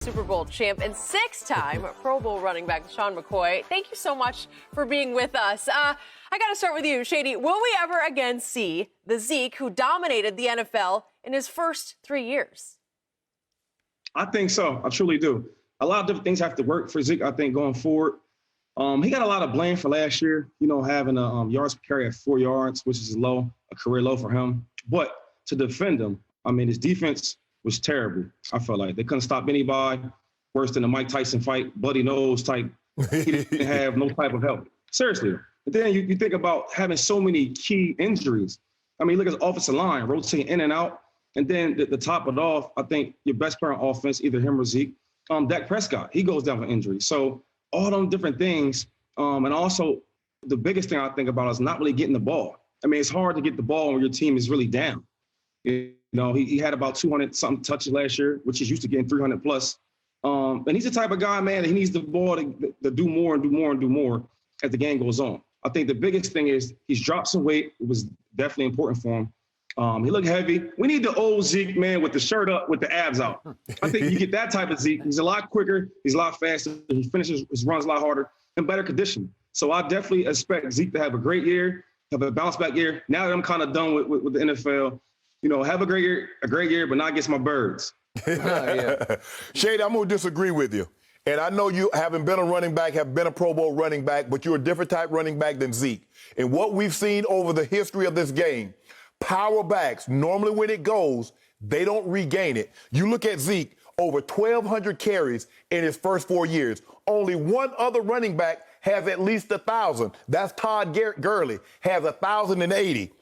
Super Bowl champ and six-time Pro Bowl running back Sean McCoy. Thank you so much for being with us. I got to start with you, Shady. Will we ever again see the Zeke who dominated the NFL in his first 3 years? I think so. I truly do. A lot of different things have to work for Zeke, I think, going forward. He got a lot of blame for last year, having a yards per carry at 4 yards, which is low, a career low for him. But to defend him, his defense was terrible. I felt like they couldn't stop anybody. Worse than the Mike Tyson fight, bloody nose type. He didn't have no type of help. Seriously. But then you think about having so many key injuries. Look at the offensive line rotating in and out. And then to top it off, I think your best player on offense, either him or Zeke, Dak Prescott, he goes down with injury. So all them different things. And also the biggest thing I think about is not really getting the ball. It's hard to get the ball when your team is really down. He had about 200-something touches last year, which is used to getting 300 plus. And he's the type of guy, man, that he needs the ball to do more and do more and do more as the game goes on. I think the biggest thing is he's dropped some weight. It was definitely important for him. He looked heavy. We need the old Zeke, man, with the shirt up, with the abs out. I think you get that type of Zeke. He's a lot quicker. He's a lot faster. He finishes his runs a lot harder and better condition. So I definitely expect Zeke to have a great year, have a bounce back year. Now that I'm kind of done with the NFL, have a great year, but not against my birds. Yeah. Shady, I'm going to disagree with you. And I know you, having been a running back, have been a Pro Bowl running back, but you're a different type running back than Zeke. And what we've seen over the history of this game, power backs, normally when it goes, they don't regain it. You look at Zeke, over 1,200 carries in his first 4 years. Only one other running back has at least 1,000. That's Todd Gurley, has 1,080.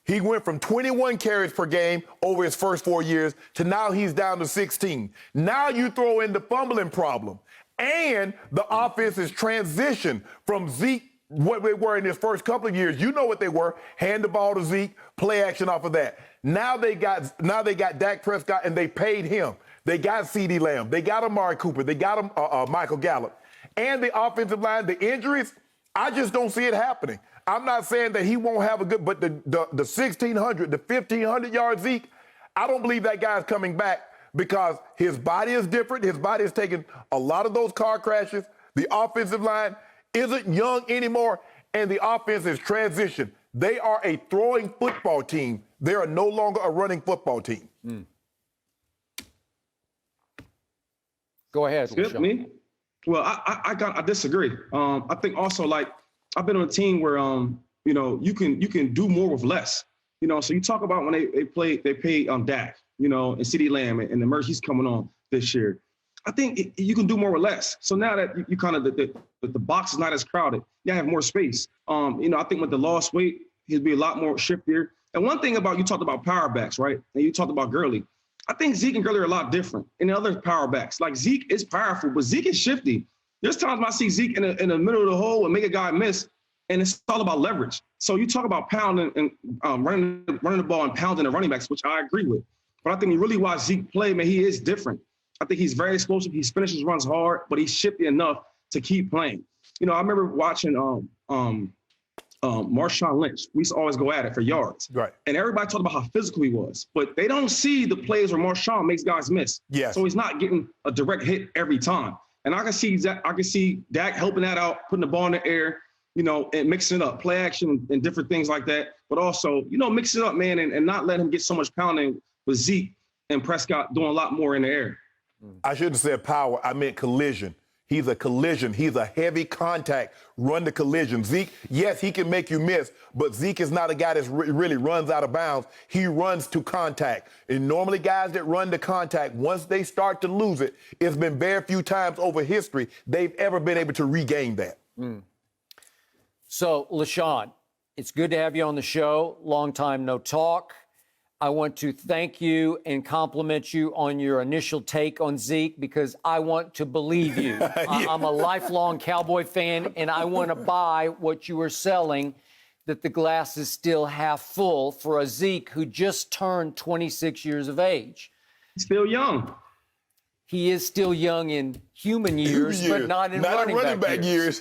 He went from 21 carries per game over his first 4 years to now he's down to 16. Now you throw in the fumbling problem. And the offense is transitioned from Zeke, what they were in his first couple of years. You know what they were. Hand the ball to Zeke, play action off of that. Now they got Dak Prescott, and they paid him. They got CeeDee Lamb. They got Amari Cooper. They got Michael Gallup. And the offensive line, the injuries, I just don't see it happening. I'm not saying that he won't have a good, but the 1,600, the 1,500 yard Zeke, I don't believe that guy's coming back because his body is different. His body is taking a lot of those car crashes. The offensive line isn't young anymore, and the offense is transitioned. They are a throwing football team. They are no longer a running football team. Go ahead. Me? Well, I disagree. I think also, like, I've been on a team where you can do more with less. So you talk about when they paid Dak, and CeeDee Lamb and the merge he's coming on this year. I think you can do more with less. So now that you kind of the box is not as crowded, you have more space. I think with the lost weight, he'll be a lot more shiftier. And one thing about, you talked about power backs, right? And you talked about Gurley. I think Zeke and Gurley are a lot different in the other power backs. Like, Zeke is powerful, but Zeke is shifty. There's times I see Zeke in the middle of the hole and make a guy miss, and it's all about leverage. So you talk about pounding and running the ball and pounding the running backs, which I agree with. But I think you really watch Zeke play, man, he is different. I think he's very explosive. He finishes runs hard, but he's shifty enough to keep playing. I remember watching Marshawn Lynch. We used to always go at it for yards. Right. And everybody talked about how physical he was, but they don't see the plays where Marshawn makes guys miss. Yes. So he's not getting a direct hit every time. And I can see Dak helping that out, putting the ball in the air, and mixing it up, play action and different things like that. But also, mix it up, man, and not let him get so much pounding with Zeke and Prescott doing a lot more in the air. I shouldn't have said power. I meant collision. He's a collision. He's a heavy contact, run the collision. Zeke, yes, he can make you miss, but Zeke is not a guy that really runs out of bounds. He runs to contact. And normally guys that run to contact, once they start to lose it, it's been very few times over history they've ever been able to regain that. So, LaShawn, it's good to have you on the show. Long time no talk. I want to thank you and compliment you on your initial take on Zeke because I want to believe you. I'm a lifelong Cowboy fan, and I want to buy what you are selling, that the glass is still half full for a Zeke who just turned 26 years of age. Still young. He is still young in human years, but not in running back years.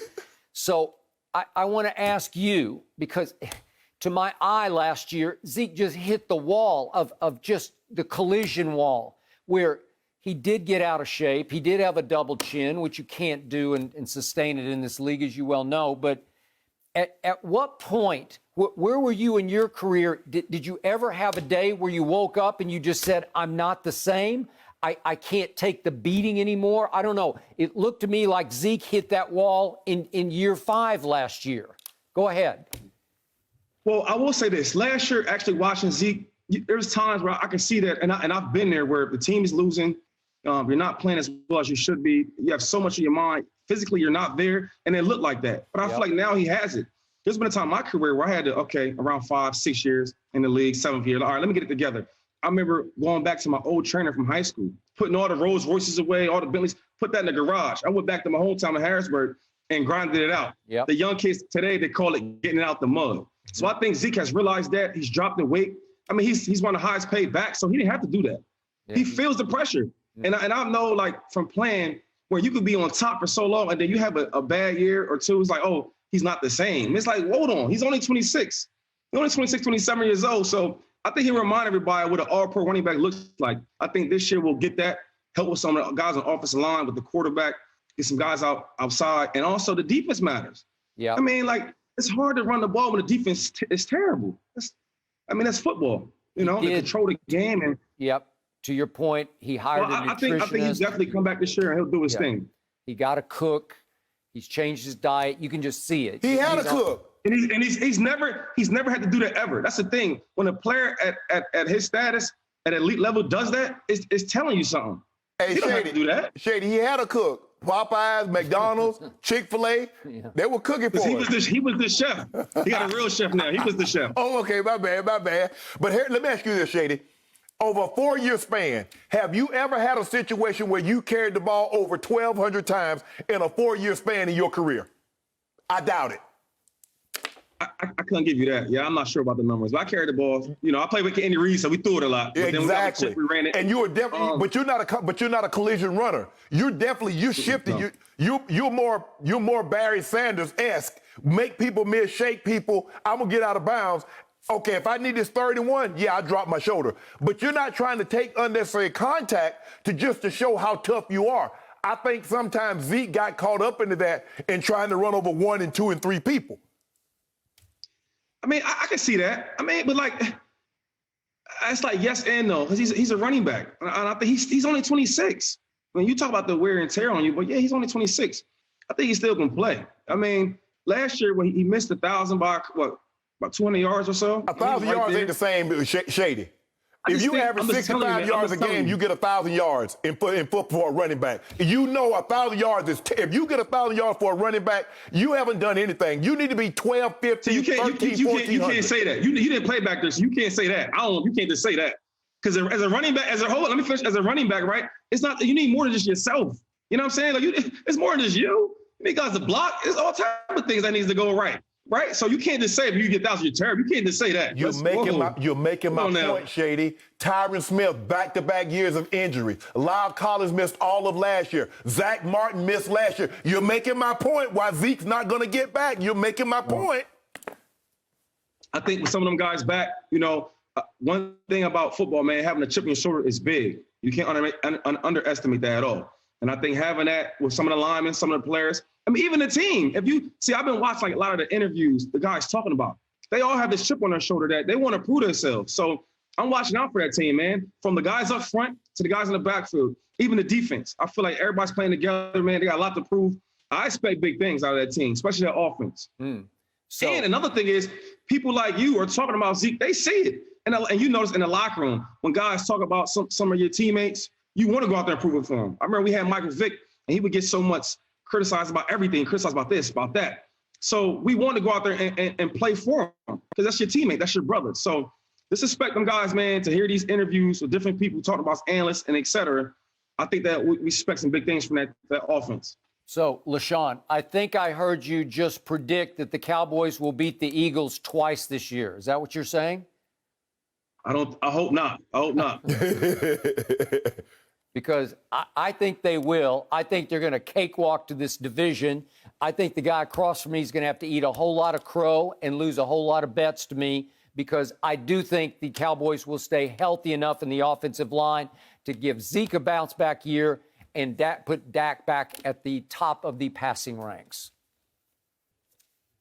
So I want to ask you, because to my eye last year, Zeke just hit the wall of just the collision wall, where he did get out of shape. He did have a double chin, which you can't do and sustain it in this league, as you well know. But at what point, where were you in your career? Did you ever have a day where you woke up and you just said, I'm not the same? I can't take the beating anymore? I don't know. It looked to me like Zeke hit that wall in year 5 last year. Go ahead. Well, I will say this. Last year, actually watching Zeke, there's times where I can see that, and I've been there, where the team is losing, you're not playing as well as you should be. You have so much in your mind. Physically, you're not there, and it looked like that. But I feel like now he has it. There's been a time in my career where I had to, around 5-6 years in the league, 7th year. All right, let me get it together. I remember going back to my old trainer from high school, putting all the Rolls Royces away, all the Bentleys, put that in the garage. I went back to my hometown in Harrisburg and grinded it out. Yep. The young kids today, they call it getting it out the mud. So I think Zeke has realized that. He's dropped the weight. I mean, he's one of the highest paid backs, so he didn't have to do that. Yeah. He feels the pressure. Yeah. And I know, like, from playing where you could be on top for so long and then you have a bad year or two, it's like, oh, he's not the same. It's like, hold on, he's only 26. He's only 26, 27 years old. So I think he'll remind everybody what an all-pro running back looks like. I think this year we'll get that, help with some of the guys on the offensive line, with the quarterback, get some guys outside, and also the defense matters. Yeah. I mean, like, it's hard to run the ball when the defense is terrible. That's football, to control the game. And yep. To your point, he hired a nutritionist. I think he's definitely come back this year and he'll do his thing. He got a cook. He's changed his diet. You can just see it. He had a cook. And he's never had to do that ever. That's the thing. When a player at his status, at elite level, does that, it's telling you something. Hey, he don't have to do that. Shady, he had a cook. Popeyes, McDonald's, Chick-fil-A, they were cooking for him. He was the chef. He got a real chef now. He was the chef. Oh, okay, my bad. But here, let me ask you this, Shady. Over a 4-year span, have you ever had a situation where you carried the ball over 1,200 times in a 4-year span in your career? I doubt it. I couldn't give you that. Yeah, I'm not sure about the numbers. But I carried the ball. I played with Andy Reid, so we threw it a lot. But exactly. Then we ran it. And you were definitely, but you're not a collision runner. You're shifting. No. You're more Barry Sanders-esque. Make people miss, shake people. I'm gonna get out of bounds. Okay, if I need this 31, I drop my shoulder. But you're not trying to take unnecessary contact to show how tough you are. I think sometimes Zeke got caught up into that and trying to run over 1 and 2 and 3 people. I mean, I can see that. I mean, but like, it's like yes and no, because he's a running back. And I think he's only 26. When you talk about the wear and tear on you, but he's only 26. I think he still can play. I mean, last year when he missed 1,000 by about 200 yards or so. 1,000 yards ain't the same, Shady. If you average 65 yards a game, you get 1,000 yards in football for a running back. 1,000 yards is, if you get 1,000 yards for a running back, you haven't done anything. You need to be 12, 15, 13, 1400. You can't say that. You didn't play back there, so you can't say that. You can't just say that. Because as a running back, as a whole, let me finish, as a running back, right? It's not, you need more than just yourself. You know what I'm saying? Like it's more than just you. You need guys to block. It's all type of things that needs to go right. Right? So you can't just say if you get 1,000, you're terrible. You can't just say that. You're making my point, Shady. Tyron Smith, back-to-back years of injury. Lyle Collins missed all of last year. Zach Martin missed last year. You're making my point why Zeke's not going to get back. You're making my point. I think with some of them guys back, one thing about football, man, having a chip on your shoulder is big. You can't underestimate that at all. And I think having that with some of the linemen, some of the players, I mean, even the team. If you see, I've been watching a lot of the interviews the guys talking about. They all have this chip on their shoulder that they want to prove themselves. So I'm watching out for that team, man. From the guys up front to the guys in the backfield, even the defense. I feel like everybody's playing together, man. They got a lot to prove. I expect big things out of that team, especially that offense. And another thing is, people like you are talking about Zeke. They see it, and you notice in the locker room when guys talk about some of your teammates, you want to go out there and prove it for them. I remember we had Michael Vick, and he would get so much criticized about everything, criticized about this, about that. So we want to go out there and play for them because that's your teammate, that's your brother. So just expect them guys, man, to hear these interviews with different people talking about analysts and et cetera. I think that we expect some big things from that offense. So, LaShawn, I think I heard you just predict that the Cowboys will beat the Eagles twice this year. Is that what you're saying? I hope not. I hope not. Because I think they will. I think they're going to cakewalk to this division. I think the guy across from me is going to have to eat a whole lot of crow and lose a whole lot of bets to me, because I do think the Cowboys will stay healthy enough in the offensive line to give Zeke a bounce back year and put Dak back at the top of the passing ranks.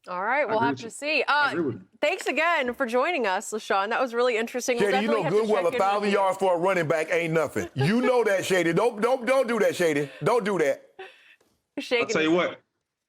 All right, we'll have to see. Thanks again for joining us, LaShawn. That was really interesting. Shady, you know good well 1,000 yards for a running back ain't nothing. You know that, Shady. Don't do that, Shady. Don't do that. I'll tell you what.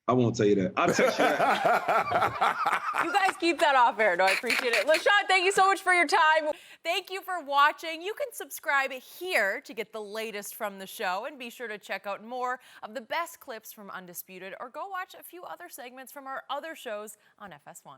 I won't tell you that. I'll text you that. You guys keep that off air. No, I appreciate it. LaShawn, thank you so much for your time. Thank you for watching. You can subscribe here to get the latest from the show, and be sure to check out more of the best clips from Undisputed, or go watch a few other segments from our other shows on FS1.